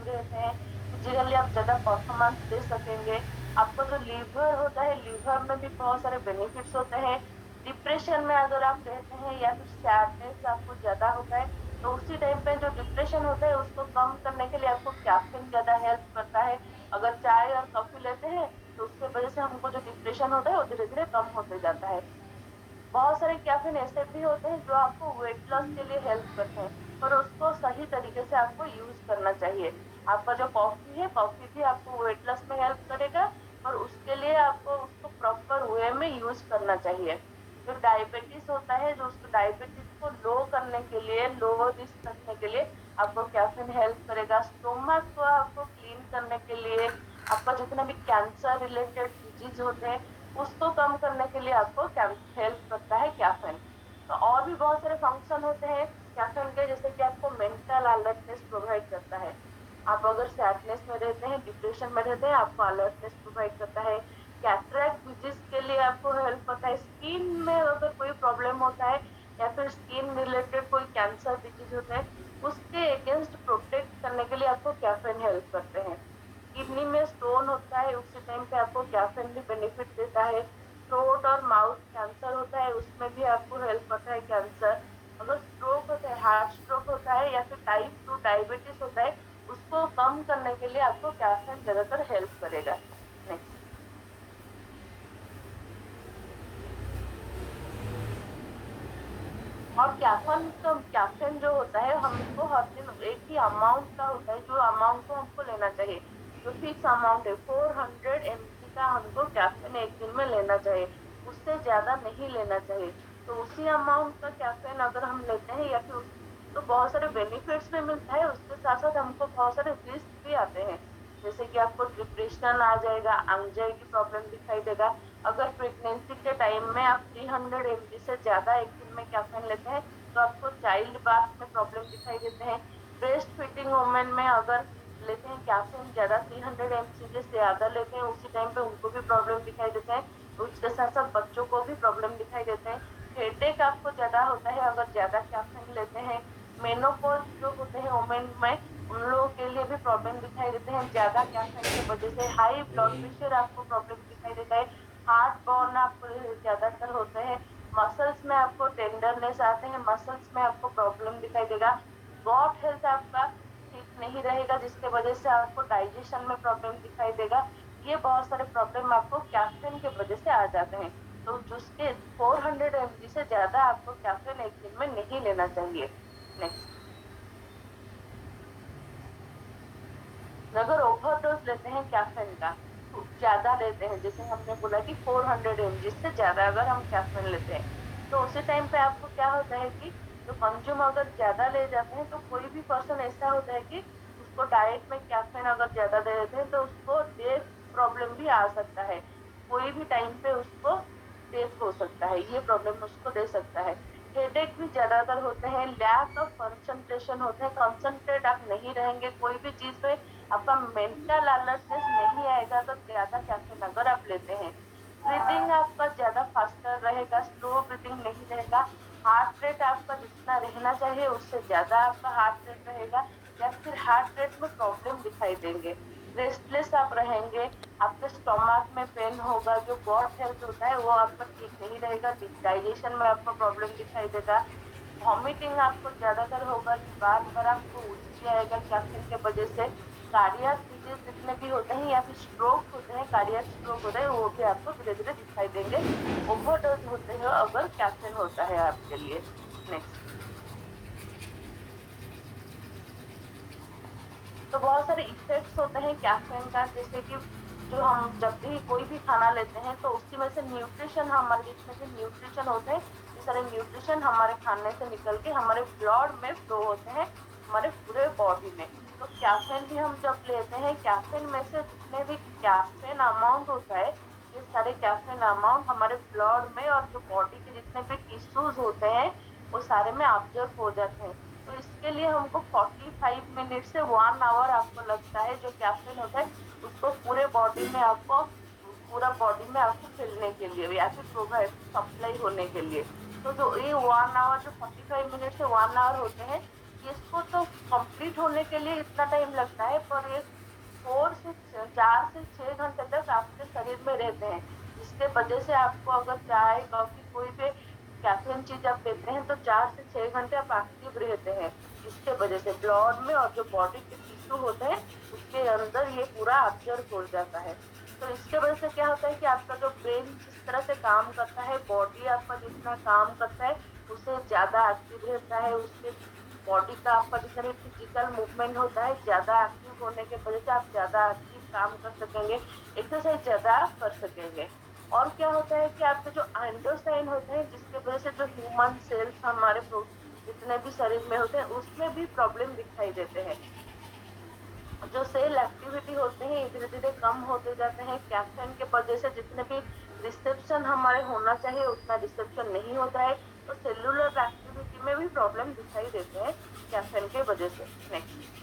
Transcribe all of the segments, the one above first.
Active रहते हैं, physically आप ज़्यादा परफॉर्मेंस दे सकेंगे। आपका जो लीवर होता है, लीवर में भी बहुत सारे बेनिफिट्स होते हैं। डिप्रेशन में अगर आप रहते हैं या फिर सैडनेस आपको ज़्यादा होता है, तो उसी टाइम पे जो डिप्रेशन होता है उसको कम करने के लिए आपको कैफ़ीन ज़्यादा हेल्प करता है। अगर चाय और कॉफ़ी लेते हैं, तो उसके वजह से हमको जो डिप्रेशन होता है वो धीरे-धीरे कम होते जाता है। बहुत सारे कैफ़ीन ऐसे भी होते हैं जो आपको वेट लॉस के लिए हेल्प करते हैं, पर उसको सही तरीके से आपको यूज़ करना चाहिए। आपका जो कॉफ़ी है, कॉफ़ी भी आपको वेट लॉस में हेल्प करेगा, पर उसके लिए आपको उसको प्रॉपर वे में यूज़ करना चाहिए। जो डायबिटीज़ होता है, जो उसको डायबिटीज़ को लो करने के लिए, लो रिस्क रखने के लिए आपको कैफ़ीन हेल्प करेगा। स्टोमक को आपको क्लीन करने के लिए, आपका जितना भी कैंसर रिलेटेड डिजीज़ होते हैं, उसको कम करने के लिए आपको हेल्प करता है कैफीन। तो और भी बहुत सारे फंक्शन होते हैं कैफीन के, जैसे कि आपको मेंटल अलर्टनेस प्रोवाइड करता है। आप अगर सैडनेस में रहते हैं, डिप्रेशन में रहते हैं, आपको अलर्टनेस प्रोवाइड करता है। कैटरेक्ट डिजीज के लिए आपको हेल्प करता है। स्किन में अगर कोई प्रॉब्लम होता है या फिर स्किन रिलेटेड कोई कैंसर डिजीज होता है, उसके अगेंस्ट प्रोटेक्ट करने के लिए आपको कैफीन हेल्प करते हैं। किडनी में स्टोन होता है, उसी टाइम पे आपको कैफीन भी बेनिफिट देता है। थ्रोट और माउथ कैंसर होता है, उसमें भी आपको हेल्प करता है कैंसर। अगर स्ट्रोक होता है, हार्ट स्ट्रोक होता है या फिर टाइप 2 डायबिटीज होता है, उसको कम करने के लिए आपको कैफीन ज्यादातर हेल्प करेगा। नेक्स्ट। और कैफीन जो होता है, हमको हर दिन एक ही अमाउंट का होता है, जो अमाउंट को हमको लेना चाहिए। जो फिक्स अमाउंट है 400 mg का हमको कैफीन एक दिन में लेना चाहिए, उससे ज्यादा नहीं लेना चाहिए। तो उसी अमाउंट का कैफीन अगर हम लेते हैं या फिर तो बहुत सारे बेनिफिट्स भी मिलता है, उसके साथ साथ हमको बहुत सारे रिस्क भी आते हैं। जैसे कि आपको डिप्रेशन आ जाएगा, एंजाइटी प्रॉब्लम दिखाई देगा। अगर प्रेगनेंसी के टाइम में आप 300 mg से ज्यादा एक दिन में कैफीन लेते हैं, तो आपको चाइल्ड बार्थ में प्रॉब्लम दिखाई देते हैं। ब्रेस्ट फीडिंग वुमेन में अगर लेते हैं कैफीन ज्यादा, 300 mg से ज्यादा लेते हैं, उसी टाइम पे उनको भी प्रॉब्लम दिखाई देते हैं। उसके साथ साथ बच्चों को भी प्रॉब्लम दिखाई देते हैं। हेडेक आपको ज्यादा होता है अगर ज्यादा कैफीन लेते हैं। मेनोपॉज जो होते हैं वुमेन में, उन लोगों के लिए भी प्रॉब्लम दिखाई देते हैं ज्यादा कैफीन की वजह से। हाई ब्लड प्रेशर आपको प्रॉब्लम दिखाई देता है। हार्ट बर्न आपको ज्यादातर होते हैं। मसल्स में आपको टेंडरनेस आते हैं, मसल्स में आपको प्रॉब्लम दिखाई देगा। गॉट हेल्थ आपका ठीक नहीं रहेगा, जिसके वजह से आपको डाइजेशन में प्रॉब्लम दिखाई देगा। ये बहुत सारे प्रॉब्लम आपको कैफीन की वजह से आ जाते हैं। तो जिसके 400 mg से ज्यादा आपको कैफीन एक दिन में नहीं लेना चाहिए। नेक्स्ट। अगर ओवरडोज लेते हैं कैफीन का, तो ज्यादा लेते हैं, जैसे हमने बोला कि 400 mg से ज्यादा अगर हम कैफीन लेते हैं, तो उसी टाइम पे आपको क्या होता है कि जो कंज्यूम अगर ज्यादा ले जाते हैं, तो कोई भी पर्सन ऐसा होता है कि उसको डाइट में कैफीन अगर ज्यादा दे देते हैं, तो उसको डेथ प्रॉब्लम भी आ सकता है। कोई भी टाइम पे उसको डेथ हो सकता है, ये प्रॉब्लम उसको दे सकता है। हेडेक भी ज्यादातर होते हैं, लैक ऑफ कंसंट्रेशन होते हैं, कंसंट्रेट आप नहीं रहेंगे कोई भी चीज में, आपका मेंटल अलर्टनेस नहीं आएगा तो ज्यादा कैफीन अगर आप लेते हैं। ब्रीदिंग आपका ज्यादा फास्टर रहेगा, स्लो ब्रीदिंग नहीं रहेगा। हार्ट रेट आपका जितना रहना चाहिए उससे ज्यादा आपका हार्ट रेट रहेगा, या फिर हार्ट रेट में प्रॉब्लम दिखाई देंगे। रेस्टलेस आप रहेंगे, आपके स्टोमक में पेन होगा, जो गॉट हेल्थ होता है वो आपका ठीक नहीं रहेगा, डाइजेशन में आपको प्रॉब्लम दिखाई देगा। वॉमिटिंग आपको ज्यादातर होगा, बार बार आपको उल्टी आएगा कैफीन के वजह से। कार्डियक डिजीज जितने भी होते हैं या फिर स्ट्रोक होते हैं, कार्डियक स्ट्रोक होता है, वो भी आपको धीरे धीरे दिखाई देंगे, ओवरडोज होते हैं अगर कैफीन होता है आपके लिए। नेक्स्ट। तो बहुत सारे इफेक्ट्स होते हैं कैफीन का, जैसे कि जो हम जब भी कोई भी खाना लेते हैं, तो उसकी वजह से न्यूट्रिशन, हमारे जितने भी न्यूट्रिशन होते हैं, ये सारे न्यूट्रिशन हमारे खाने से निकल के हमारे ब्लड में फ्लो होते हैं, हमारे पूरे बॉडी में। तो कैफीन भी हम जब लेते हैं, कैफीन में से जितने भी कैफीन अमाउंट होता है, ये सारे कैफीन अमाउंट हमारे ब्लड में और जो बॉडी के जितने भी टिश्यूज होते हैं, वो सारे में ऑब्जर्व हो जाते हैं। तो इसके लिए हमको 45 मिनट से 1 आवर आपको लगता है, जो कैफीन होता है उसको पूरे बॉडी में आपको, पूरा बॉडी में आपको फैलने के लिए या फिर प्रोवाइड सप्लाई होने के लिए। तो जो ये 1 आवर, जो 45 मिनट से 1 आवर होते हैं, इसको तो कंप्लीट होने के लिए इतना टाइम लगता है, पर ये 4 से 6 घंटे तक आपके शरीर में रहते हैं, जिसके वजह से आपको अगर चाय कॉफी कोई भी कैफीन चीज आप लेते हैं तो 4 से 6 घंटे आप एक्टिव रहते हैं। इसके वजह से ब्लड में और जो बॉडी के टिश्यू होते हैं उसके अंदर ये पूरा ऑब्जर्व हो जाता है। तो इसके वजह से क्या होता है कि आपका जो ब्रेन जिस तरह से काम करता है, बॉडी आपका जितना काम करता है उससे ज्यादा एक्टिव रहता है, उसके बॉडी का आपका जितना भी फिजिकल मूवमेंट होता है ज्यादा एक्टिव होने के वजह से आप ज्यादा एक्टिव काम कर सकेंगे, एक्सरसाइज ज्यादा कर सकेंगे। और क्या होता है कि आपके जो एंडोसाइन होते हैं जिसके वजह से जो ह्यूमन सेल्स हमारे जितने भी शरीर में होते हैं उसमें भी प्रॉब्लम दिखाई देते हैं। जो सेल एक्टिविटी होते हैं धीरे धीरे कम होते जाते हैं कैफीन के वजह से, जितने भी रिसेप्शन हमारे होना चाहिए उतना रिसेप्शन नहीं होता है, तो सेलुलर एक्टिविटी में भी प्रॉब्लम दिखाई देते हैं कैफीन के वजह से। नेक्स्ट,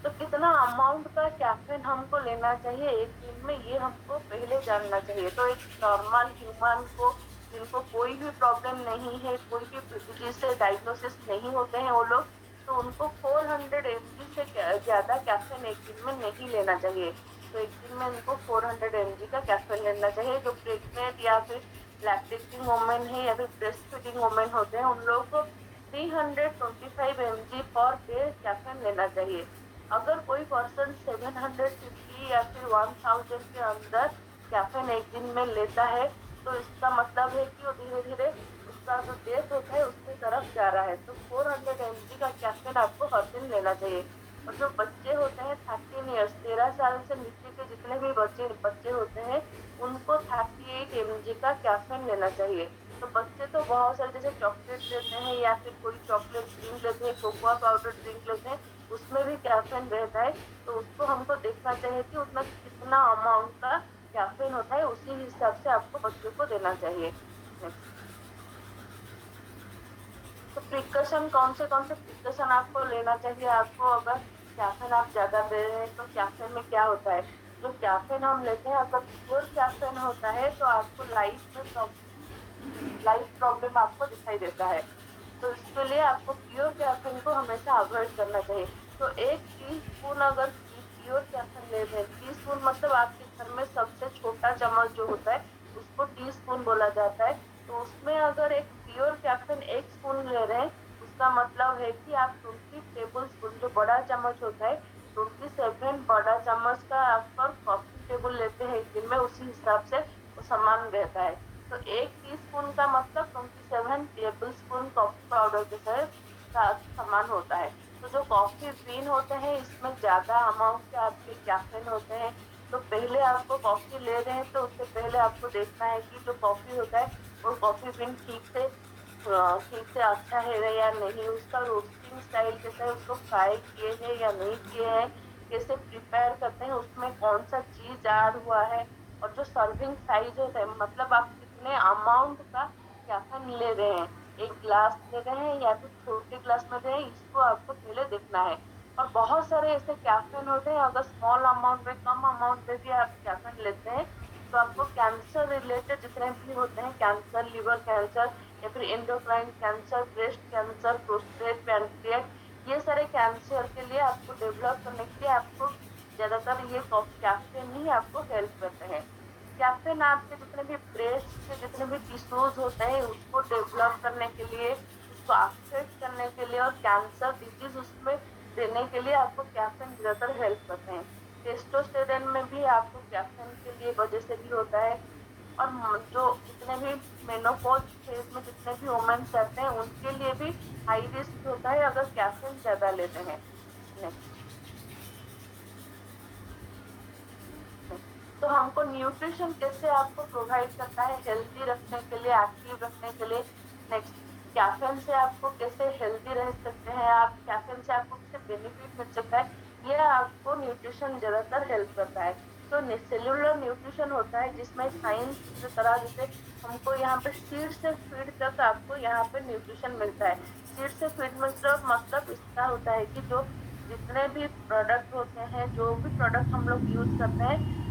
तो कितना अमाउंट का कैफीन हमको लेना चाहिए एक दिन में, ये हमको पहले जानना चाहिए। तो एक नॉर्मल ह्यूमन को जिनको कोई भी प्रॉब्लम नहीं है, कोई भी डिजीज से डायग्नोसिस नहीं होते हैं वो लोग, तो उनको 400 mg से ज्यादा कैफीन एक दिन में नहीं लेना चाहिए। तो एक दिन में उनको 400 mg का कैफीन लेना चाहिए। जो प्रेग्नेंट या फिर लैक्टेटिंग वुमेन है या फिर ब्रेस्ट फीडिंग वुमेन होते हैं उन लोगों को 325 mg पर डे कैफीन लेना चाहिए। अगर कोई पर्सन 750 या फिर 1000 के अंदर कैफीन एक दिन में लेता है तो इसका मतलब है कि वो धीरे धीरे उसका जो डेथ होता है उसकी तरफ जा रहा है। तो 400 mg का कैफीन आपको हर दिन लेना चाहिए। और जो बच्चे होते हैं 13 ईयर्स, 13 साल से नीचे के जितने भी बच्चे होते हैं उनको 38 mg का कैफीन लेना चाहिए। तो बच्चे तो बहुत सारे जैसे चॉकलेट लेते हैं या फिर कोई चॉकलेट ड्रिंक लेते हैं, कोकोआ पाउडर ड्रिंक लेते हैं, उसमें भी कैफीन रहता है। तो उसको हमको देखना चाहिए कि उसमें कितना अमाउंट का कैफीन होता है, उसी हिसाब से आपको बच्चों को देना चाहिए। नेक्स्ट, तो प्रिकॉशन कौन से प्रिकॉशन आपको लेना चाहिए। आपको अगर कैफीन आप ज्यादा दे रहे हैं तो कैफीन में क्या होता है, जो कैफीन हम लेते हैं अगर प्योर कैफीन होता है तो आपको लाइफ प्रॉब्लम आपको दिखाई देता है। तो इसके लिए आपको प्योर कैफीन को हमेशा अवॉइड करना चाहिए। तो 1 टीस्पून अगर प्योर कैफीन ले रहे हैं, टीस्पून मतलब आपके घर में सबसे छोटा चम्मच जो होता है उसको टीस्पून बोला जाता है। तो उसमें अगर एक प्योर कैफीन 1 स्पून ले रहे हैं उसका मतलब है कि आप 20 टेबल स्पून, जो बड़ा चम्मच होता है 27 बड़ा चम्मच का आप कॉफी टेबल लेते हैं एक दिन में, उसी हिसाब से वो समान रहता है। तो 1 टीस्पून का मतलब 27 टेबल स्पून कॉफी पाउडर के साथ समान होता है। तो जो कॉफी बीन होते हैं इसमें ज्यादा अमाउंट के आपके कैफीन होते हैं। तो पहले आपको कॉफी ले रहे हैं तो उससे पहले आपको देखना है कि जो कॉफी होता है वो कॉफी बीन ठीक से अच्छा है या नहीं, उसका रोस्टिंग स्टाइल कैसा है, उसको फ्राई किए हैं या नहीं किए हैं, कैसे प्रिपेयर करते हैं, उसमें कौन सा चीज ऐड हुआ है, और जो सर्विंग साइज होता है मतलब आप कितने अमाउंट का कैफीन ले रहे हैं, 1 ग्लास ले रहे हैं या फिर छोटे ग्लास में ले रहे हैं, इसको आपको पहले देखना है। और बहुत सारे ऐसे कैफीन होते हैं अगर स्मॉल अमाउंट में, कम अमाउंट में भी आप कैफीन लेते हैं तो आपको कैंसर रिलेटेड जितने भी होते हैं, कैंसर, लिवर कैंसर या फिर endocrine cancer, breast cancer, prostate, pancreas, ये सारे कैंसर के लिए आपको डेवलप करने के लिए आपको ज्यादातर ये कैफीन ही आपको हेल्प करते हैं। कैफीन आपके जितने भी ब्रेस्ट के जितने भी टिश्यूज होते हैं उसको डेवलप करने के लिए, उसको एक्सेस करने के लिए और कैंसर डिजीज उसमें देने के लिए आपको कैफीन ज्यादातर हेल्प करते हैं। टेस्टोस्टेरोन में भी आपको कैफीन के लिए वजह से भी होता है। और जो जितने भी मेनोपॉज फेज में जितने भी वुमेन्स रहते हैं उनके लिए भी हाई रिस्क होता है अगर कैफीन ज्यादा लेते हैं। नेक्स्ट, तो हमको न्यूट्रिशन कैसे आपको प्रोवाइड करता है हेल्दी रखने के लिए, एक्टिव रखने के लिए। नेक्स्ट, कैफीन से आपको कैसे हेल्दी रह सकते हैं आप, कैफीन से आपको कैसे बेनिफिट मिल सकता है, ये आपको न्यूट्रिशन ज्यादातर हेल्प करता है। तो सेल्यूलर न्यूट्रिशन होता है जिसमें साइंस की तरह जैसे हमको यहाँ पे सीड से फीड तक आपको यहाँ पे न्यूट्रिशन मिलता है। सीड से फीड मतलब इसका होता है कि जो जितने भी प्रोडक्ट होते हैं, जो भी प्रोडक्ट हम लोग यूज करते हैं